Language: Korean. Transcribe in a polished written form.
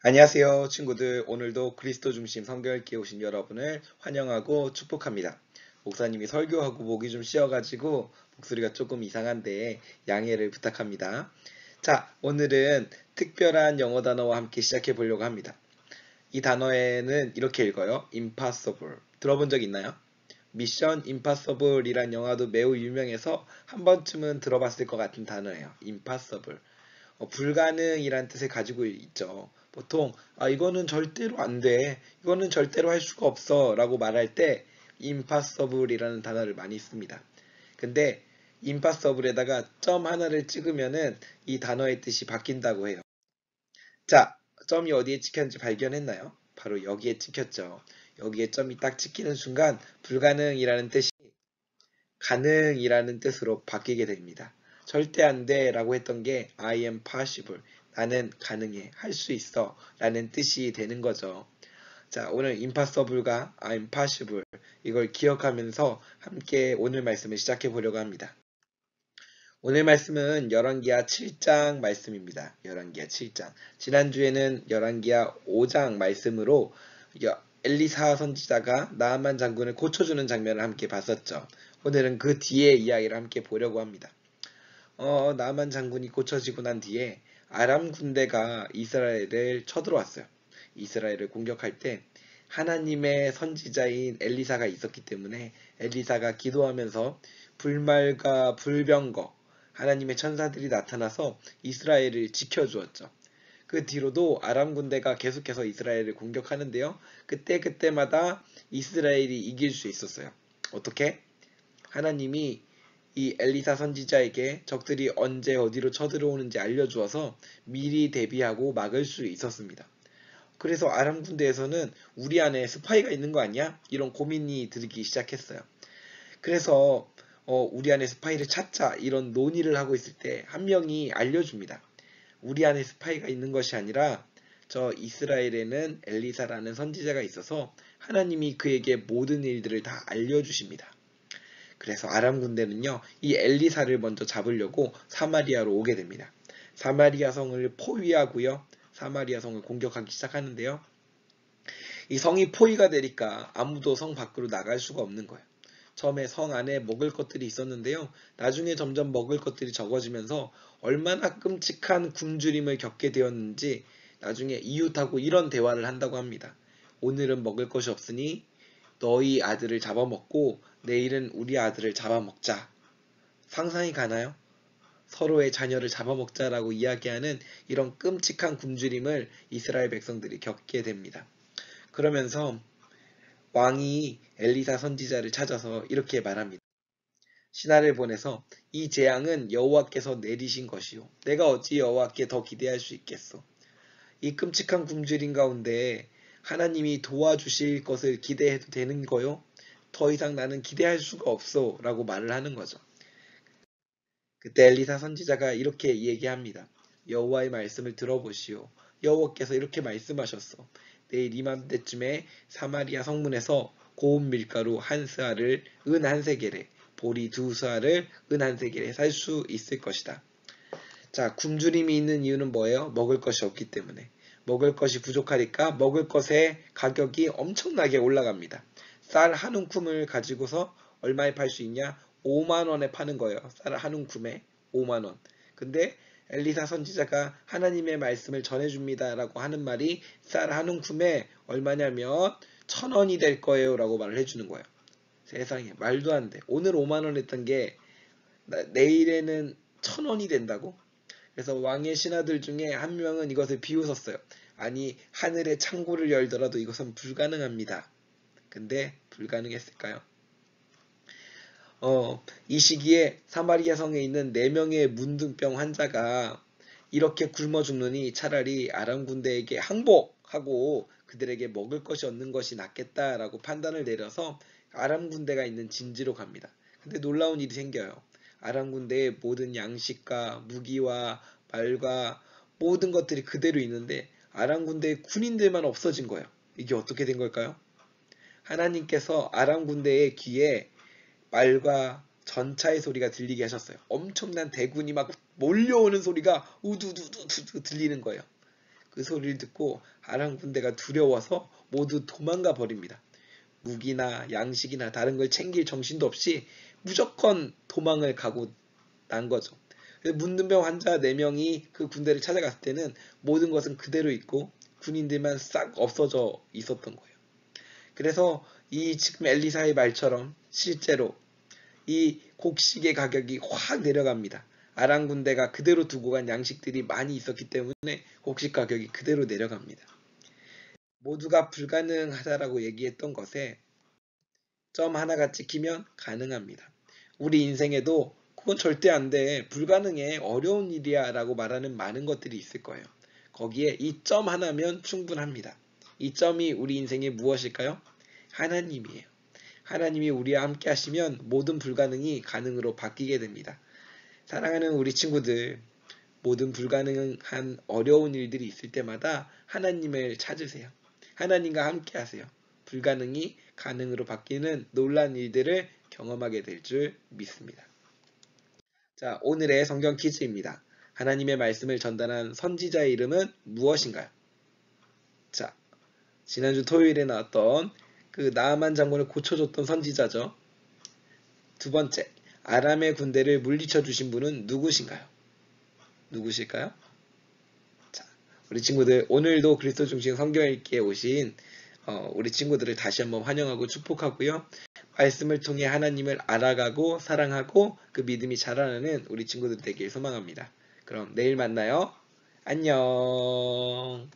안녕하세요, 친구들. 오늘도 그리스도 중심 성경 읽기에 오신 여러분을 환영하고 축복합니다. 목사님이 설교하고 목이 좀 쉬어가지고 목소리가 조금 이상한데 양해를 부탁합니다. 자, 오늘은 특별한 영어 단어와 함께 시작해 보려고 합니다. 이 단어에는 이렇게 읽어요. impossible. 들어본 적 있나요? 미션 임파서블이란 영화도 매우 유명해서 한 번쯤은 들어봤을 것 같은 단어예요. impossible. 불가능이란 뜻을 가지고 있죠. 보통 이거는 절대로 안 돼. 이거는 절대로 할 수가 없어 라고 말할 때 impossible이라는 단어를 많이 씁니다. 근데 impossible에다가 점 하나를 찍으면은 이 단어의 뜻이 바뀐다고 해요. 자, 점이 어디에 찍혔는지 발견했나요? 바로 여기에 찍혔죠. 여기에 점이 딱 찍히는 순간 불가능이라는 뜻이 가능이라는 뜻으로 바뀌게 됩니다. 절대 안 돼 라고 했던 게 I am possible. 나는 가능해. 할 수 있어. 라는 뜻이 되는 거죠. 자, 오늘 impossible과 I'm possible 이걸 기억하면서 함께 오늘 말씀을 시작해 보려고 합니다. 오늘 말씀은 열왕기하 7장 말씀입니다. 열왕기하 7장. 지난주에는 열왕기하 5장 말씀으로 엘리사 선지자가 나아만 장군을 고쳐주는 장면을 함께 봤었죠. 오늘은 그 뒤의 이야기를 함께 보려고 합니다. 나아만 장군이 고쳐지고 난 뒤에 아람 군대가 이스라엘을 쳐들어왔어요. 이스라엘을 공격할 때 하나님의 선지자인 엘리사가 있었기 때문에 엘리사가 기도하면서 불말과 불병거 하나님의 천사들이 나타나서 이스라엘을 지켜주었죠. 그 뒤로도 아람 군대가 계속해서 이스라엘을 공격하는데요. 그때마다 이스라엘이 이길 수 있었어요. 어떻게? 하나님이 이 엘리사 선지자에게 적들이 언제 어디로 쳐들어오는지 알려주어서 미리 대비하고 막을 수 있었습니다. 그래서 아람 군대에서는 우리 안에 스파이가 있는 거 아니야? 이런 고민이 들기 시작했어요. 그래서 우리 안에 스파이를 찾자 이런 논의를 하고 있을 때 한 명이 알려줍니다. 우리 안에 스파이가 있는 것이 아니라 저 이스라엘에는 엘리사라는 선지자가 있어서 하나님이 그에게 모든 일들을 다 알려주십니다. 그래서 아람 군대는요, 이 엘리사를 먼저 잡으려고 사마리아로 오게 됩니다. 사마리아 성을 포위하고요, 사마리아 성을 공격하기 시작하는데요. 이 성이 포위가 되니까 아무도 성 밖으로 나갈 수가 없는 거예요. 처음에 성 안에 먹을 것들이 있었는데요. 나중에 점점 먹을 것들이 적어지면서 얼마나 끔찍한 굶주림을 겪게 되었는지 나중에 이웃하고 이런 대화를 한다고 합니다. 오늘은 먹을 것이 없으니 너희 아들을 잡아먹고 내일은 우리 아들을 잡아먹자. 상상이 가나요? 서로의 자녀를 잡아먹자라고 이야기하는 이런 끔찍한 굶주림을 이스라엘 백성들이 겪게 됩니다. 그러면서 왕이 엘리사 선지자를 찾아서 이렇게 말합니다. 신하를 보내서 이 재앙은 여호와께서 내리신 것이요. 내가 어찌 여호와께 더 기대할 수 있겠소. 이 끔찍한 굶주림 가운데 하나님이 도와주실 것을 기대해도 되는 거요? 더 이상 나는 기대할 수가 없어 라고 말을 하는 거죠. 그때 엘리사 선지자가 이렇게 얘기합니다. 여호와의 말씀을 들어보시오. 여호와께서 이렇게 말씀하셨어. 내일 이맘때쯤에 사마리아 성문에서 고운 밀가루 한 스아를 은 한 세겔에 보리 두 스아를 은 한 세겔에 살 수 있을 것이다. 자, 굶주림이 있는 이유는 뭐예요? 먹을 것이 없기 때문에. 먹을 것이 부족하니까 먹을 것의 가격이 엄청나게 올라갑니다. 쌀 한 움큼을 가지고서 얼마에 팔 수 있냐? 5만 원에 파는 거예요. 쌀 한 움큼에 5만 원. 근데 엘리사 선지자가 하나님의 말씀을 전해줍니다라고 하는 말이 쌀 한 움큼에 얼마냐면 1,000원이 될 거예요 라고 말을 해주는 거예요. 세상에 말도 안 돼. 오늘 5만 원 했던 게 내일에는 1,000원이 된다고? 그래서 왕의 신하들 중에 한 명은 이것을 비웃었어요. 아니 하늘의 창고를 열더라도 이것은 불가능합니다. 근데 불가능했을까요? 이 시기에 사마리아 성에 있는 4명의 문둥병 환자가 이렇게 굶어 죽느니 차라리 아람 군대에게 항복하고 그들에게 먹을 것이 없는 것이 낫겠다라고 판단을 내려서 아람 군대가 있는 진지로 갑니다. 근데 놀라운 일이 생겨요. 아람 군대의 모든 양식과 무기와 말과 모든 것들이 그대로 있는데 아람 군대의 군인들만 없어진 거예요. 이게 어떻게 된 걸까요? 하나님께서 아람 군대의 귀에 말과 전차의 소리가 들리게 하셨어요. 엄청난 대군이 막 몰려오는 소리가 우두두두 들리는 거예요. 그 소리를 듣고 아람 군대가 두려워서 모두 도망가 버립니다. 무기나 양식이나 다른 걸 챙길 정신도 없이 무조건 도망을 가고 난 거죠. 문둥병 환자 4명이 그 군대를 찾아갔을 때는 모든 것은 그대로 있고 군인들만 싹 없어져 있었던 거예요. 그래서 이 지금 엘리사의 말처럼 실제로 이 곡식의 가격이 확 내려갑니다. 아람 군대가 그대로 두고 간 양식들이 많이 있었기 때문에 곡식 가격이 그대로 내려갑니다. 모두가 불가능하다라고 얘기했던 것에 점 하나가 찍히면 가능합니다. 우리 인생에도 그건 절대 안 돼, 불가능해, 어려운 일이야 라고 말하는 많은 것들이 있을 거예요. 거기에 이 점 하나면 충분합니다. 이 점이 우리 인생의 무엇일까요? 하나님이에요. 하나님이 우리와 함께 하시면 모든 불가능이 가능으로 바뀌게 됩니다. 사랑하는 우리 친구들, 모든 불가능한 어려운 일들이 있을 때마다 하나님을 찾으세요. 하나님과 함께 하세요. 불가능이 가능으로 바뀌는 놀라운 일들을 경험하게 될 줄 믿습니다. 자, 오늘의 성경 퀴즈입니다. 하나님의 말씀을 전달한 선지자의 이름은 무엇인가요? 자, 지난주 토요일에 나왔던 그 나아만 장군을 고쳐줬던 선지자죠. 두 번째, 아람의 군대를 물리쳐 주신 분은 누구신가요? 누구실까요? 자, 우리 친구들 오늘도 그리스도 중심 성경 읽기에 오신 우리 친구들을 다시 한번 환영하고 축복하고요. 말씀을 통해 하나님을 알아가고 사랑하고 그 믿음이 자라나는 우리 친구들 되길 소망합니다. 그럼 내일 만나요. 안녕.